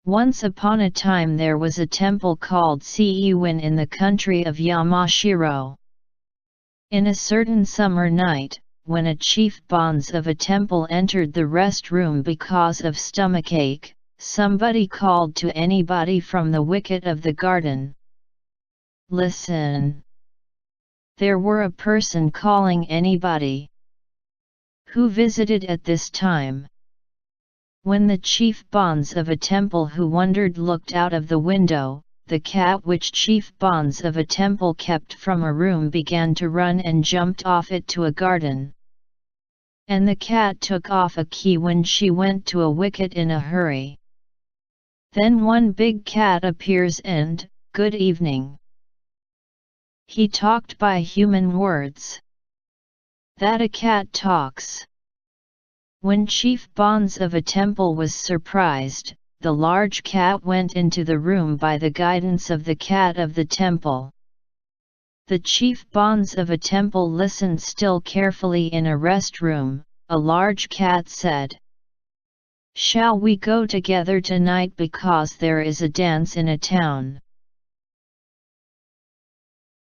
Once upon a time there was a temple called Seiwin in the country of Yamashiro. In a certain summer night, when a chief bonze of a temple entered the rest room because of stomachache, somebody called to anybody from the wicket of the garden. Listen. There were a person calling anybody. Who visited at this time? When the chief bonze of a temple who wondered looked out of the window, the cat which chief bonze of a temple kept from a room began to run and jumped off it to a garden. And the cat took off a key when she went to a wicket in a hurry. Then one big cat appears and, "Good evening." He talked by human words. That a cat talks. When chief bonze of a temple was surprised, the large cat went into the room by the guidance of the cat of the temple. The chief bonze of a temple listened still carefully in a rest room. A large cat said, "Shall we go together tonight because there is a dance in a town?"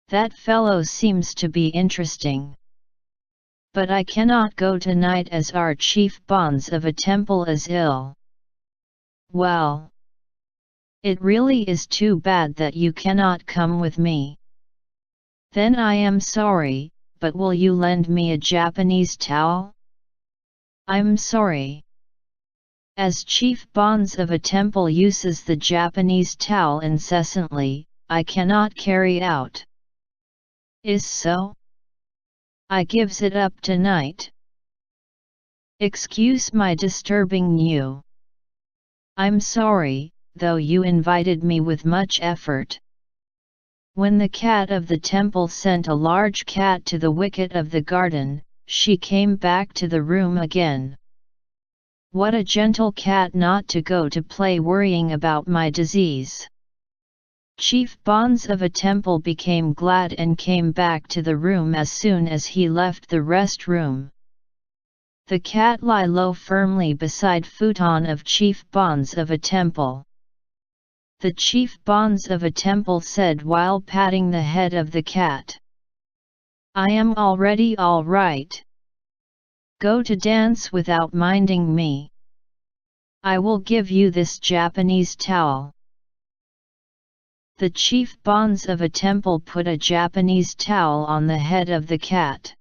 That fellow seems to be interesting. But I cannot go tonight as our chief bonze of a temple is ill. Well, it really is too bad that you cannot come with me. Then I am sorry, but will you lend me a Japanese towel? I'm sorry. As chief bonze of a temple uses the Japanese towel incessantly, I cannot carry out. Is so? I gives it up tonight. Excuse my disturbing you. I'm sorry, though you invited me with much effort. When the cat of the temple sent a large cat to the wicket of the garden, she came back to the room again. What a gentle cat not to go to play worrying about my disease. Chief bonze of a temple became glad and came back to the room as soon as he left the rest room. The cat lie low firmly beside futon of chief bonze of a temple. The chief bonze of a temple said while patting the head of the cat, "I am already all right. Go to dance without minding me. I will give you this Japanese towel." The chief bonze of a temple put a Japanese towel on the head of the cat.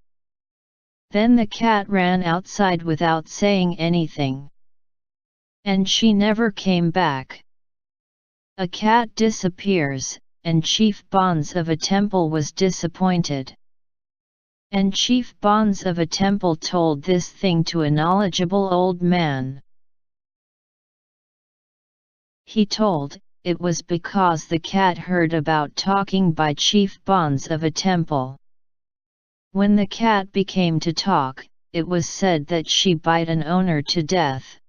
Then the cat ran outside without saying anything. And she never came back. A cat disappears, and chief bonze of a temple was disappointed. And chief bonze of a temple told this thing to a knowledgeable old man. He told, it was because the cat heard about talking by chief bonze of a temple. When the cat became to talk, it was said that she bite an owner to death.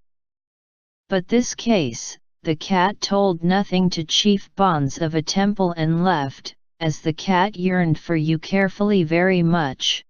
But this case, the cat told nothing to chief bonze of a temple and left, as the cat yearned for you carefully very much.